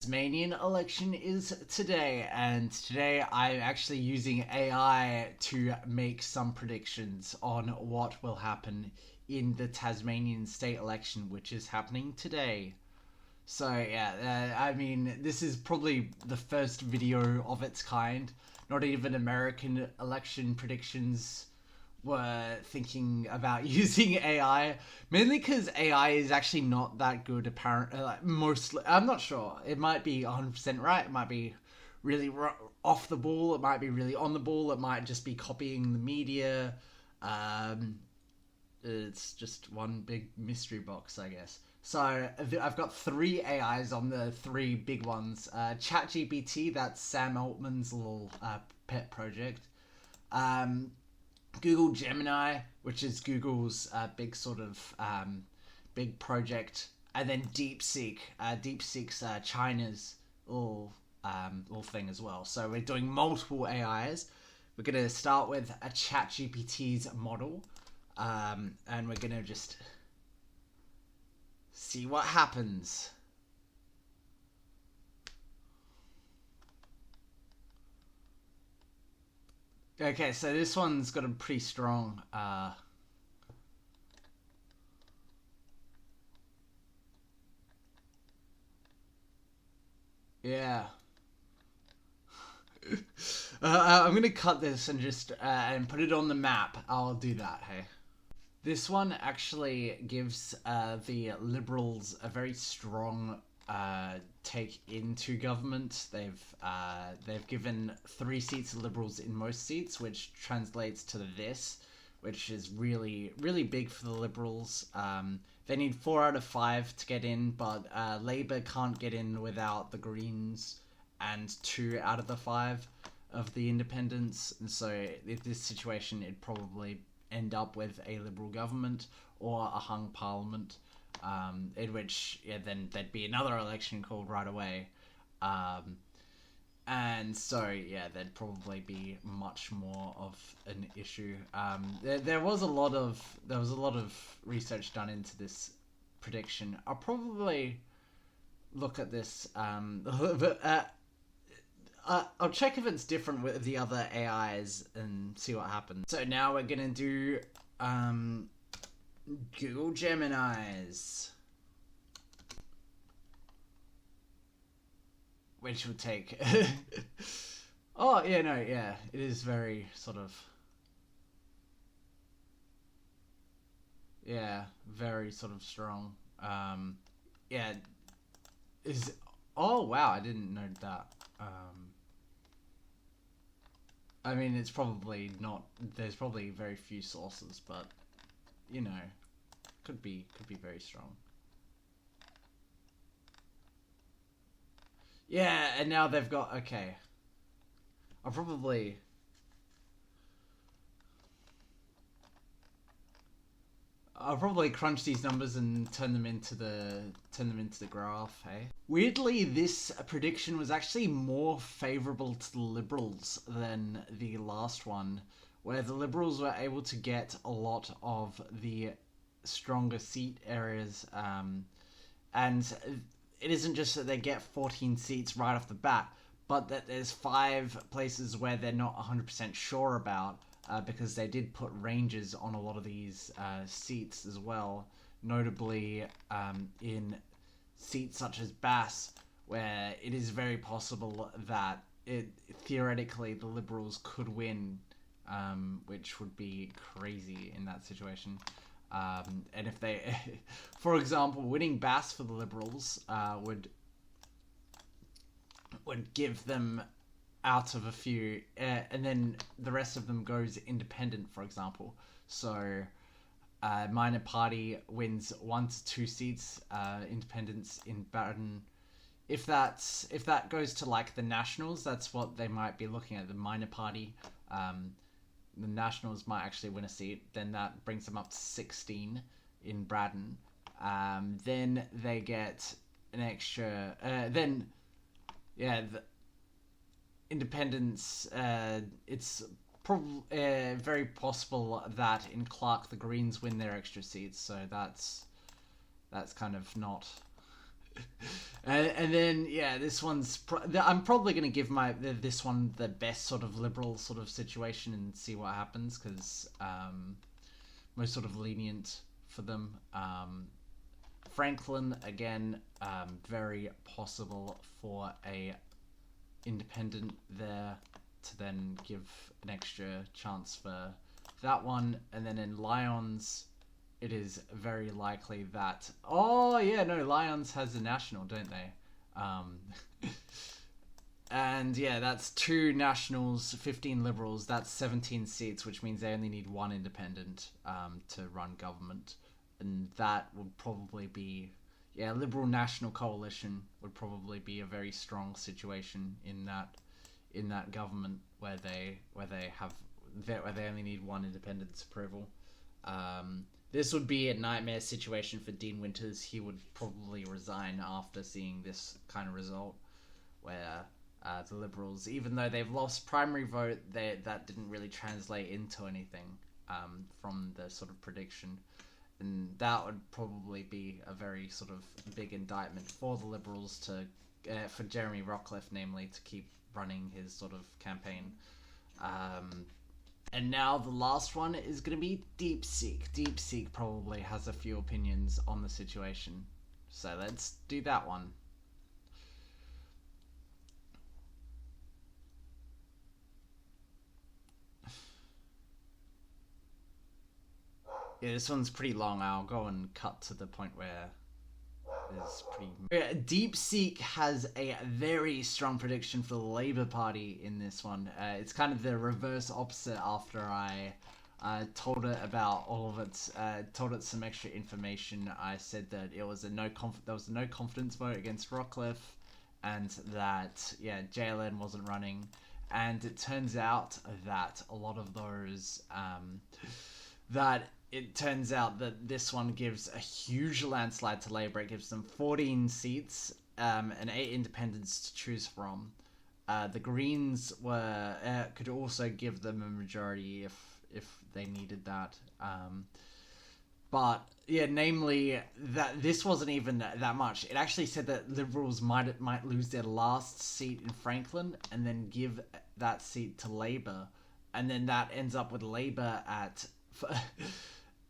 Tasmanian election is today, and today I'm actually using AI to make some predictions on what will happen in the Tasmanian state election, which is happening today. So yeah, I mean, this is probably the first video of its kind. Not even American election predictions were thinking about using AI, mainly because AI is actually not that good. Apparently, like mostly, I'm not sure. It might be 100% right. It might be really off the ball. It might be really on the ball. It might just be copying the media. Um, it's just one big mystery box, I guess. So I've got three AIs on the three big ones. ChatGPT, that's Sam Altman's little pet project. Um, Google Gemini, which is Google's big sort of big project, and then DeepSeek. DeepSeek's China's little thing as well. So we're doing multiple AIs. We're gonna start with a ChatGPT's model, and we're gonna just see what happens. Okay, so this one's got a pretty strong yeah. I'm gonna cut this and just and put it on the map. I'll do that. Hey, this one actually gives the Liberals a very strong take into government. They've given 3 seats to Liberals in most seats, which translates to this, which is really big for the Liberals. They need 4 out of 5 to get in, but Labour can't get in without the Greens and 2 out of the 5 of the independents. And so in this situation, it'd probably end up with a Liberal government or a hung parliament, in which then there'd be another election called right away. And so there'd probably be much more of an issue. There was a lot of research done into this prediction. I'll probably look at this I'll check if it's different with the other AIs and see what happens. So now we're gonna do Google Gemini's, which will take oh yeah, no, yeah, it is very sort of very sort of strong. Yeah, is oh wow, I didn't know that. I mean, it's probably not. There's probably very few sources, but you know, could be very strong. Yeah, and now they've got okay. I'll probably I'll probably crunch these numbers and turn them into the graph. Hey, weirdly, this prediction was actually more favourable to the Liberals than the last one, where the Liberals were able to get a lot of the stronger seat areas, and it isn't just that they get 14 seats right off the bat, but that there's 5 places where they're not 100% sure about, because they did put ranges on a lot of these seats as well, notably in seats such as Bass, where it is very possible that theoretically the Liberals could win, which would be crazy in that situation. And if they, for example, winning Bass for the Liberals would give them out of a few, and then the rest of them goes independent, for example. So minor party wins 1 to 2 seats, independents in Baden. If that goes to like the Nationals, that's what they might be looking at. The minor party, the Nationals might actually win a seat. Then that brings them up to 16 in Braddon. Then they get an extra. Then the independents. It's probably very possible that in Clark the Greens win their extra seats. So that's kind of not And then yeah, this one's I'm probably going to give this one the best sort of liberal sort of situation and see what happens, because most sort of lenient for them. Franklin again, very possible for a independent there to then give an extra chance for that one. And then in Lyons, it is very likely that... Oh, yeah, no, Lyons has a national, don't they? And yeah, that's 2 nationals, 15 liberals. That's 17 seats, which means they only need 1 independent to run government. And that would probably be... Yeah, Liberal National Coalition would probably be a very strong situation in that government where they only need 1 independent's approval. This would be a nightmare situation for Dean Winters. He would probably resign after seeing this kind of result, where the Liberals, even though they've lost primary vote, that didn't really translate into anything from the sort of prediction. And that would probably be a very sort of big indictment for the Liberals for Jeremy Rockcliffe, namely, to keep running his sort of campaign. And now the last one is going to be DeepSeek. DeepSeek probably has a few opinions on the situation. So let's do that one. Yeah, this one's pretty long. I'll go and cut to the point where it's pretty... DeepSeek has a very strong prediction for the Labour Party in this one. It's kind of the reverse opposite after I told it about all of its... told it some extra information. I said that it was there was a no confidence vote against Rockcliffe, and that, yeah, JLN wasn't running. And it turns out that a lot of those... It turns out that this one gives a huge landslide to Labour. It gives them 14 seats and 8 independents to choose from. The Greens could also give them a majority if they needed that. But yeah, namely that this wasn't even that much. It actually said that Liberals might lose their last seat in Franklin and then give that seat to Labour, and then that ends up with Labour at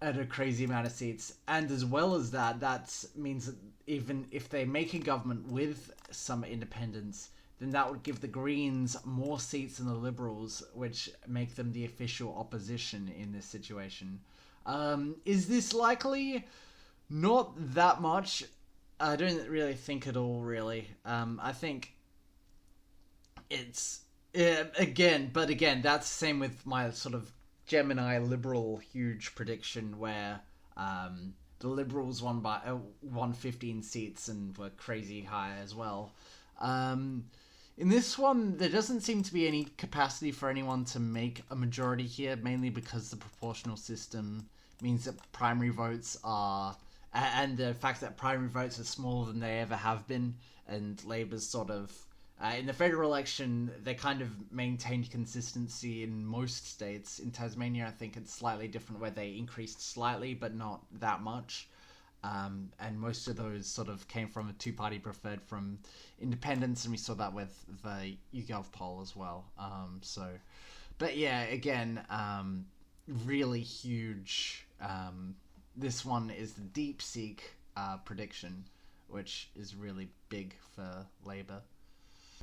a crazy amount of seats. And as well as that means that even if they make a government with some independents, then that would give the Greens more seats than the Liberals, which make them the official opposition in this situation. Is this likely? Not that much. I don't really think at all, really. I think it's... again, that's the same with my sort of Gemini Liberal huge prediction, where the Liberals won 15 seats and were crazy high as well. In this one, there doesn't seem to be any capacity for anyone to make a majority here, mainly because the proportional system means that primary votes are... and the fact that primary votes are smaller than they ever have been, and Labour's sort of... in the federal election, they kind of maintained consistency in most states. In Tasmania, I think it's slightly different, where they increased slightly, but not that much. And most of those sort of came from a 2-party preferred from independents, and we saw that with the YouGov poll as well. But yeah, again, really huge. This one is the DeepSeek prediction, which is really big for Labour.